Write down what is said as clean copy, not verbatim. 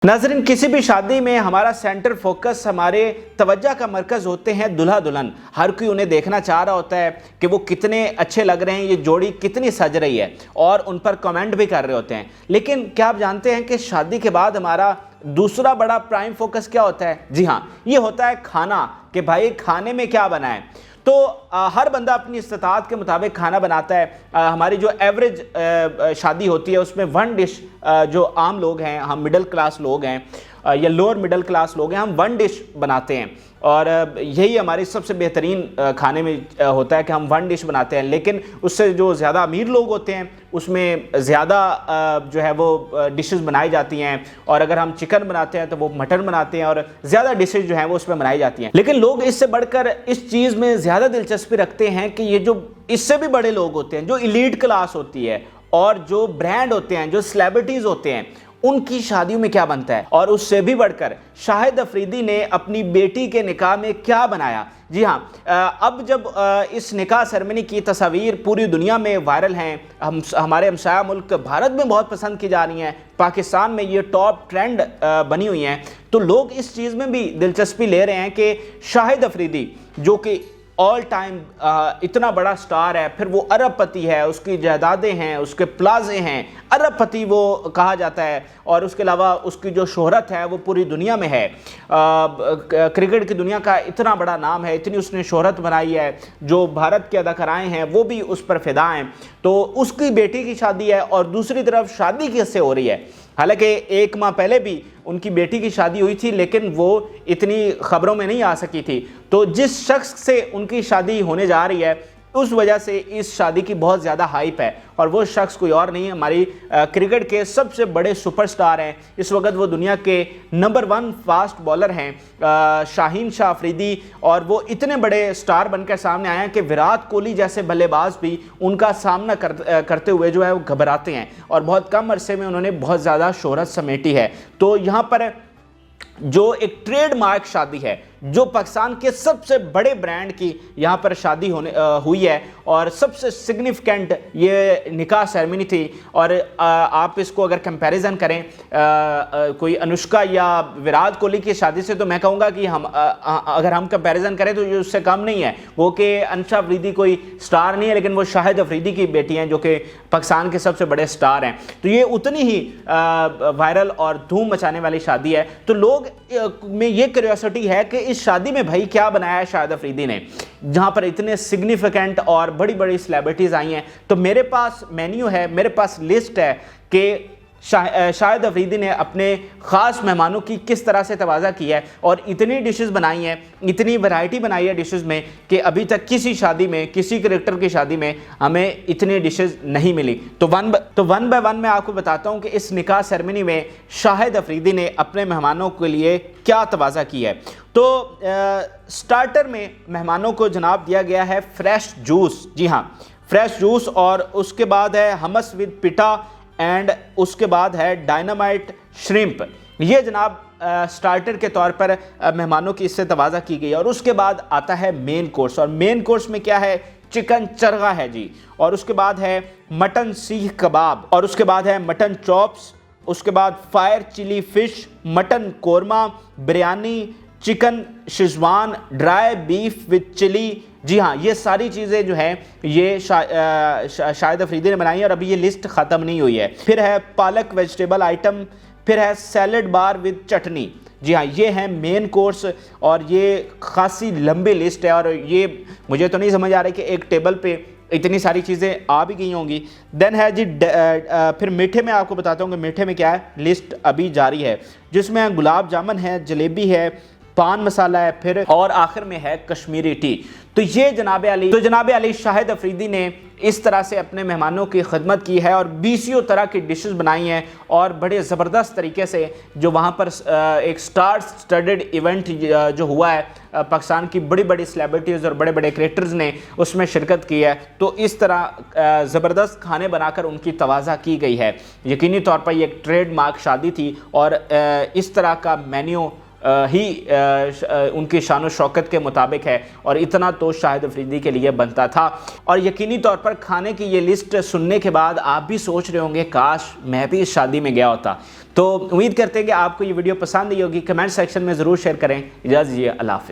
नाज़रीन, किसी भी शादी में हमारा सेंटर फोकस, हमारे तवज्जो का मरकज़ होते हैं दूल्हा दुल्हन। हर कोई उन्हें देखना चाह रहा होता है कि वो कितने अच्छे लग रहे हैं, ये जोड़ी कितनी सज रही है, और उन पर कमेंट भी कर रहे होते हैं। लेकिन क्या आप जानते हैं कि शादी के बाद हमारा दूसरा बड़ा प्राइम फोकस क्या होता है? जी हाँ, ये होता है खाना, कि भाई खाने में क्या बना है। तो हर बंदा अपनी इस्तात के मुताबिक खाना बनाता है। हमारी जो एवरेज शादी होती है उसमें वन डिश, जो आम लोग हैं, हम मिडिल क्लास लोग हैं या लोअर मिडिल क्लास लोग हैं, हम वन डिश बनाते हैं, और यही हमारी सबसे बेहतरीन खाने में होता है कि हम वन डिश बनाते हैं। लेकिन उससे जो ज़्यादा अमीर लोग होते हैं उसमें ज़्यादा जो है वो डिशेस बनाई जाती हैं, और अगर हम चिकन बनाते हैं तो वो मटन बनाते हैं, और ज़्यादा डिशेस जो हैं वो उसमें बनाई जाती हैं। लेकिन लोग इससे बढ़कर इस चीज़ में ज़्यादा दिलचस्पी रखते हैं कि ये जो इससे भी बड़े लोग होते हैं, जो एलीट क्लास होती है, और जो ब्रांड होते हैं, जो सेलिब्रिटीज़ होते हैं, उनकी शादियों में क्या बनता है। और उससे भी बढ़कर शाहिद अफरीदी ने अपनी बेटी के निकाह में क्या बनाया। जी हाँ, अब जब इस निकाह सेरेमनी की तस्वीर पूरी दुनिया में वायरल हैं, हमारे हमसाया मुल्क भारत में बहुत पसंद की जा रही हैं, पाकिस्तान में ये टॉप ट्रेंड बनी हुई हैं, तो लोग इस चीज़ में भी दिलचस्पी ले रहे हैं कि शाहिद अफरीदी जो कि ऑल टाइम इतना बड़ा स्टार है, फिर वो अरबपति है, उसकी जायदादें हैं, उसके प्लाजे हैं, अरबपति वो कहा जाता है, और उसके अलावा उसकी जो शोहरत है वो पूरी दुनिया में है। क्रिकेट की दुनिया का इतना बड़ा नाम है, इतनी उसने शोहरत बनाई है, जो भारत के अदाकाराएँ हैं वो भी उस पर फिदा हैं। तो उसकी बेटी की शादी है, और दूसरी तरफ शादी किससे हो रही है? हालांकि एक माह पहले भी उनकी बेटी की शादी हुई थी, लेकिन वो इतनी खबरों में नहीं आ सकी थी। तो जिस शख्स से उनकी शादी होने जा रही है, उस वजह से इस शादी की बहुत ज़्यादा हाइप है, और वो शख्स कोई और नहीं है, हमारी क्रिकेट के सबसे बड़े सुपरस्टार हैं। इस वक्त वो दुनिया के नंबर 1 फास्ट बॉलर हैं, शाहीन शाह अफरीदी, और वो इतने बड़े स्टार बनकर सामने आए हैं कि विराट कोहली जैसे बल्लेबाज भी उनका सामना करते हुए जो है वो घबराते हैं, और बहुत कम अरसे में उन्होंने बहुत ज़्यादा शोहरत समेटी है। तो यहाँ पर जो एक ट्रेडमार्क शादी है, जो पाकिस्तान के सबसे बड़े ब्रांड की यहाँ पर शादी हुई है, और सबसे सिग्निफिकेंट ये निकाह सेरेमनी थी। और आप इसको अगर कंपैरिजन करें कोई अनुष्का या विराट कोहली की शादी से, तो मैं कहूँगा कि अगर हम कंपैरिजन करें तो ये उससे कम नहीं है। वो कि अंशा अफरीदी कोई स्टार नहीं है, लेकिन वो शाहिद अफरीदी की बेटी हैं, जो कि पाकिस्तान के सबसे बड़े स्टार हैं। तो ये उतनी ही वायरल और धूम मचाने वाली शादी है। तो लोग में ये क्यूरियोसिटी है कि इस शादी में भाई क्या बनाया है शाहिद अफरीदी ने, जहां पर इतने सिग्निफिकेंट और बड़ी बड़ी सेलिब्रिटीज आई हैं। तो मेरे पास मेन्यू है, मेरे पास लिस्ट है कि शाहिद अफरीदी ने अपने ख़ास मेहमानों की किस तरह से तवाज़ा किया है, और इतनी डिशेस बनाई हैं, इतनी वैरायटी बनाई है डिशेस में, कि अभी तक किसी शादी में, किसी क्रिकेटर की शादी में हमें इतनी डिशेस नहीं मिली। तो वन बाय वन मैं आपको बताता हूँ कि इस निकाह सेरेमनी में शाहिद अफरीदी ने अपने मेहमानों के लिए क्या तवाज़ा किया है। तो स्टार्टर में मेहमानों को जनाब दिया गया है फ्रेश जूस। जी हाँ, फ्रेश जूस, और उसके बाद है हमस विद पिटा, एंड उसके बाद है डायनामाइट श्रिम्प। ये जनाब स्टार्टर के तौर पर मेहमानों की इससे तवाज़ा की गई। और उसके बाद आता है मेन कोर्स, और मेन कोर्स में क्या है? चिकन चरगा है जी, और उसके बाद है मटन सीख कबाब, और उसके बाद है मटन चॉप्स, उसके बाद fire chilli fish, mutton korma, biryani, chicken Schezwan, dry beef with chilli. जी हाँ, ये सारी चीज़ें जो हैं ये शाहिद अफरीदी ने बनाई है, और अभी ये लिस्ट ख़त्म नहीं हुई है। फिर है पालक वेजिटेबल आइटम, फिर है सैलड बार विद चटनी। जी हाँ, ये है मेन कोर्स, और ये खासी लंबी लिस्ट है, और ये मुझे तो नहीं समझ आ रही कि एक टेबल पे इतनी सारी चीज़ें आ भी गई होंगी। देन है जी फिर मीठे में आपको बताता हूँ कि मीठे में क्या है, लिस्ट अभी जारी है, जिसमें गुलाब जामुन है, जलेबी है, पान मसाला है, फिर और आखिर में है कश्मीरी टी। तो ये जनाब अली शाहिद अफरीदी ने इस तरह से अपने मेहमानों की खिदमत की है, और 20 तरह की डिशेस बनाई हैं, और बड़े ज़बरदस्त तरीके से जो वहाँ पर एक स्टार स्टडेड इवेंट जो हुआ है, पाकिस्तान की बड़ी बड़ी सेलिब्रिटीज़ और बड़े बड़े क्रिएटर्स ने उसमें शिरकत की है। तो इस तरह ज़बरदस्त खाने बनाकर उनकी तवाज़ा की गई है। यकीनी तौर पर यह एक ट्रेडमार्क शादी थी, और इस तरह का मेन्यू ही उनकी शान शौकत के मुताबिक है और इतना तो शाहिद अफरीदी के लिए बनता था। और यकीनी तौर पर खाने की ये लिस्ट सुनने के बाद आप भी सोच रहे होंगे काश मैं भी इस शादी में गया होता। तो उम्मीद करते हैं कि आपको ये वीडियो पसंद आई होगी। कमेंट सेक्शन में ज़रूर शेयर करें। इजाज़त दीजिए, अल्लाह हाफ़िज़।